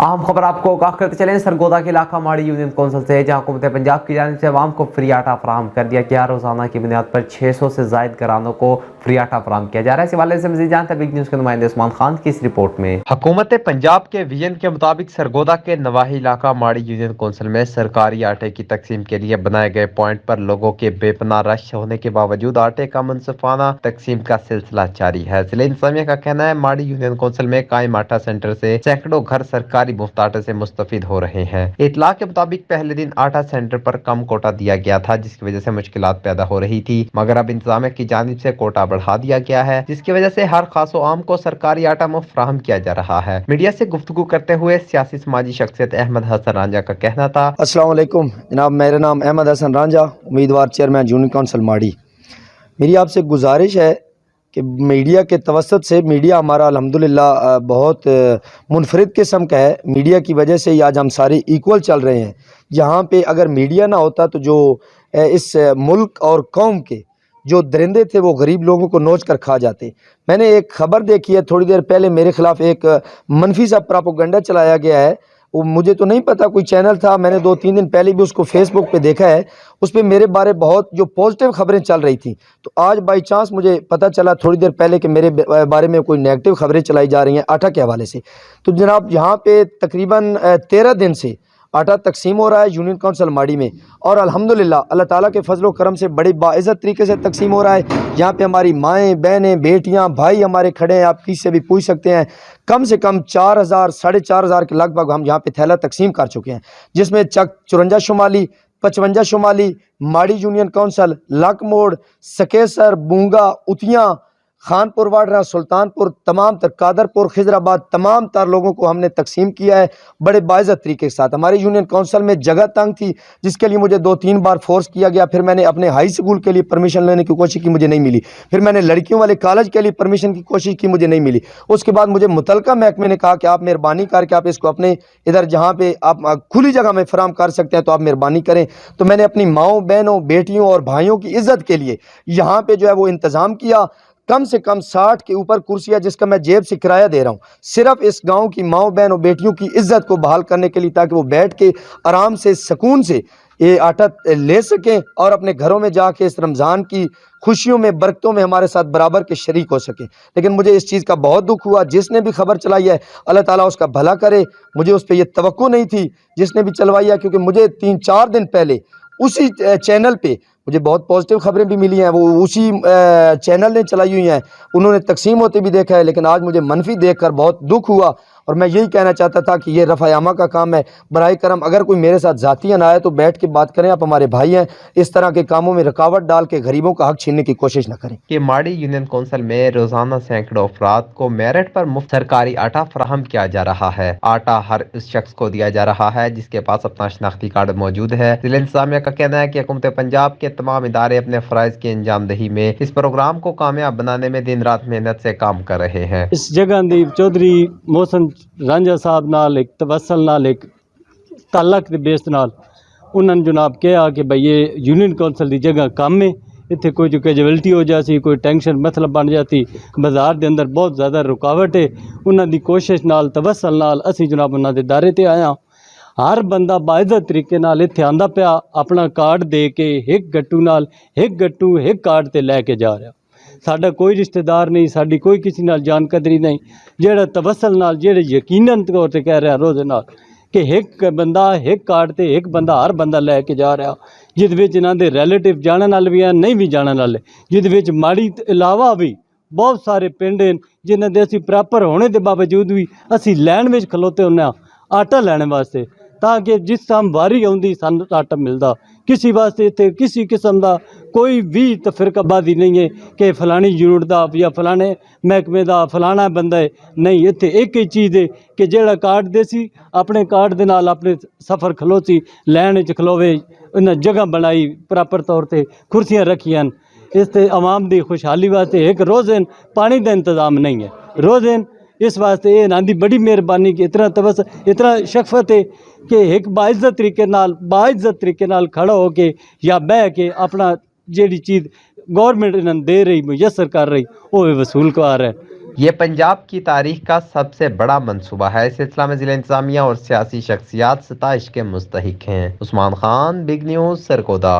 अहम खबर आपको आगाह करते चलें। सरगोदा के इलाका माड़ी यूनियन कौंसिल से जहां हुकूमत पंजाब की जानिब से अवाम को फ्री आटा फराहम कर दिया गया। रोजाना की बुनियाद पर 600 से जायद घरानों को फ्री आटा फराहम किया जा रहा है। इस हवाले से मज़ीद जानते हैं बिग न्यूज़ के नुमाइंदे उस्मान खान की इस रिपोर्ट में। हुकूमत पंजाब के विजन के मुताबिक सरगोदा के नवाही इलाका माड़ी यूनियन कौंसिल में सरकारी आटे की तकसीम के लिए बनाए गए पॉइंट पर लोगों के बेपनाह रश होने के बावजूद आटे का मुनसिफाना तकसीम का सिलसिला जारी है। जिला इंतजामिया का कहना है माड़ी यूनियन कौंसिल में कायम आटा सेंटर से सैकड़ों घर सरकारी मुफ्त आटे से मुस्तफिद हो रहे हैं। इतला के मुताबिक पहले दिन आटा सेंटर पर कम कोटा दिया गया था, जिसकी वजह से मुश्किलात पैदा हो रही थी, मगर अब इंतजामिया की जानिब से कोटा बढ़ा दिया गया है, जिसकी वजह से हर खासो आम को सरकारी आटा मुफ्त फराहम किया जा रहा है। मीडिया से गुफ्तगू करते हुए सियासी समाजी शख्सियत अहमद हसन रांझा का कहना था। अस्सलाम वालेकुम जनाब, मेरा नाम अहमद हसन रांझा, उम्मीदवार चेयरमैन यूनियन कौंसिल माड़ी। मेरी आपसे गुजारिश है कि मीडिया के तवसत से, मीडिया हमारा अल्हम्दुलिल्लाह बहुत मुनफरिद किस्म का है। मीडिया की वजह से ही आज हम सारे इक्वल चल रहे हैं। यहाँ पे अगर मीडिया ना होता तो जो इस मुल्क और कौम के जो दरिंदे थे वो गरीब लोगों को नोच कर खा जाते। मैंने एक खबर देखी है, थोड़ी देर पहले मेरे खिलाफ एक मनफी सा प्रोपेगेंडा चलाया गया है। वो मुझे तो नहीं पता, कोई चैनल था, मैंने 2-3 दिन पहले भी उसको फेसबुक पे देखा है। उस पर मेरे बारे बहुत जो पॉजिटिव खबरें चल रही थी, तो आज बाई चांस मुझे पता चला थोड़ी देर पहले कि मेरे बारे में कोई नेगेटिव खबरें चलाई जा रही हैं आटा के हवाले से। तो जनाब यहाँ पे तकरीबन 13 दिन से आटा तकसीम हो रहा है यूनियन कौंसिल माड़ी में, और अल्हम्दुलिल्लाह अल्लाह ताला के फजल व करम से बड़ी बाइज़्ज़त तरीके से तकसीम हो रहा है। यहाँ पे हमारी माएँ, बहनें, बेटियाँ, भाई हमारे खड़े हैं, आप किसी से भी पूछ सकते हैं। कम से कम 4,000 साढ़े 4,000 के लगभग हम यहाँ पे थैला तकसीम कर चुके हैं, जिसमें चक 54 शुमाली, 55 शुमाली, माड़ी यूनियन कौंसिल, लक मोड़, सकेसर, बूंगा, उतियाँ, खानपुर वाडरा, सुल्तानपुर, तमाम तर कादरपुर, खिजराबाद, तमाम तर लोगों को हमने तकसीम किया है बड़े बाइज़्ज़त तरीके के साथ। हमारी यूनियन कौंसिल में जगह तंग थी, जिसके लिए मुझे 2-3 बार फोर्स किया गया। फिर मैंने अपने हाई स्कूल के लिए परमिशन लेने की कोशिश की, मुझे नहीं मिली। फिर मैंने लड़कियों वाले कॉलेज के लिए परमिशन की कोशिश की, मुझे नहीं मिली। उसके बाद मुझे मुतलका महकमे ने कहा कि आप मेहरबानी करके आप इसको अपने इधर जहाँ पे आप खुली जगह में फराहम कर सकते हैं तो आप मेहरबानी करें। तो मैंने अपनी माओं, बहनों, बेटियों और भाइयों की इज़्ज़त के लिए यहाँ पे जो है वो इंतज़ाम किया। कम से कम 60 के ऊपर कुर्सियाँ, जिसका मैं जेब से किराया दे रहा हूँ, सिर्फ इस गांव की माओ, बहन और बेटियों की इज्जत को बहाल करने के लिए, ताकि वो बैठ के आराम से, सुकून से ये आटा ले सकें और अपने घरों में जाके इस रमज़ान की खुशियों में, बरकतों में हमारे साथ बराबर के शरीक हो सकें। लेकिन मुझे इस चीज़ का बहुत दुख हुआ। जिसने भी खबर चलाई है अल्लाह ताला उसका भला करे। मुझे उस पर यह तवक्को नहीं थी जिसने भी चलवाई है, क्योंकि मुझे 3-4 दिन पहले उसी चैनल पे मुझे बहुत पॉजिटिव खबरें भी मिली हैं, वो उसी चैनल ने चलाई हुई हैं, उन्होंने तकसीम होते भी देखा है। लेकिन आज मुझे मनफी देखकर बहुत दुख हुआ, और मैं यही कहना चाहता था कि ये रफ़ायामा का काम है। बराए करम अगर कोई मेरे साथ ज़ातियाँ ना आए तो बैठ के बात करें, आप हमारे भाई हैं। इस तरह के कामों में रुकावट डाल के गरीबों का हक छीनने की कोशिश न करें। कि माड़ी यूनियन कौंसिल में रोजाना सैकड़ों अफराद को मेरिट पर मुफ्त सरकारी आटा फराहम किया जा रहा है। आटा हर उस शख्स को दिया जा रहा है जिसके पास अपना शनाख्ती कार्ड मौजूद है। जिला इंतजामिया का कहना है कि हुकूमत पंजाब के तमाम इदारे अपने फराइज की अंजामदही में इस प्रोग्राम को कामयाब बनाने में दिन रात मेहनत से काम कर रहे हैं। इस जगह दी चौधरी मोहसन रांझा साहब नाल एक तवसल नाल एक ताल्लक दे बेस नाल उन्होंने जनाब कहा कि भाई ये यूनियन कौंसिल की जगह कम है, इत्थे कोई जो कैजुअलिटी हो जाती, कोई टेंशन मतलब बन जाती, बाजार के अंदर बहुत ज़्यादा रुकावट है। उन्होंने कोशिश नाल तवसल नाल असी जनाब उन्होंने दायरे ते आया। हर बंदा बाइज़्ज़त तरीके नाल इत्थे आंदा पिया, अपना कार्ड दे के एक गट्टू नाल एक गट्टू एक कार्ड ते लैके जा रहा। साडा कोई रिश्तेदार नहीं, साडी कोई किसी नाल जान कदरी नहीं, जेड़ा तवसल नाल जेड़े यकीनन तौर ते कह रहा रोज़ नाल कि एक बंदा एक कार्ड ते एक बंदा हर बंदा लैके जा रहा, जिद विच इन्हां दे रिलेटिव जाने नाल भी हैं, नहीं भी जाने नाल, जिद विच माड़ी इलावा भी बहुत सारे पिंड हैं जिन्हां दे असीं प्रॉपर होने के बावजूद भी असीं लैन विच खलोते हुन्ने आटा लैने वास्ते, ताकि जिस टाइम वारी आउंदी सानूं आटा मिलदा। किसी वास्ते इत्थे किसी किस्म का कोई भी तफरकाबाजी नहीं है कि फलानी यूनिट का या फलाने महकमे का फलाना बंदा है, नहीं, इत्थे एक ही चीज़ है कि जेड़ा कार्ड दे सी अपने कार्ड दे नाल अपने सफ़र खलोसी लैन च खलोवे, इन्हें जगह बनाई प्रॉपर तौर पर कुर्सियाँ रखियां। इससे आवाम की खुशहाली वास्ते एक रोज़ेन पानी का इंतज़ाम नहीं है, रोज़ेन इस वास्ते ये इन्हां दी बड़ी मेहरबानी कि इतना शफकत है कि एक बाइज़्ज़त तरीके नाल खड़ा हो के या बह के अपना जेड़ी चीज़ गौरमेंट इन्हां दे रही मुयसर कर रही वो वसूल कर रहा है। یہ پنجاب کی تاریخ کا سب سے بڑا منصوبہ ہے۔ اس سلسلہ میں ضلع انتظامیہ اور سیاسی شخصیات ستائش کے مستحق ہیں۔ عثمان خان، بگ نیوز، سرگودا۔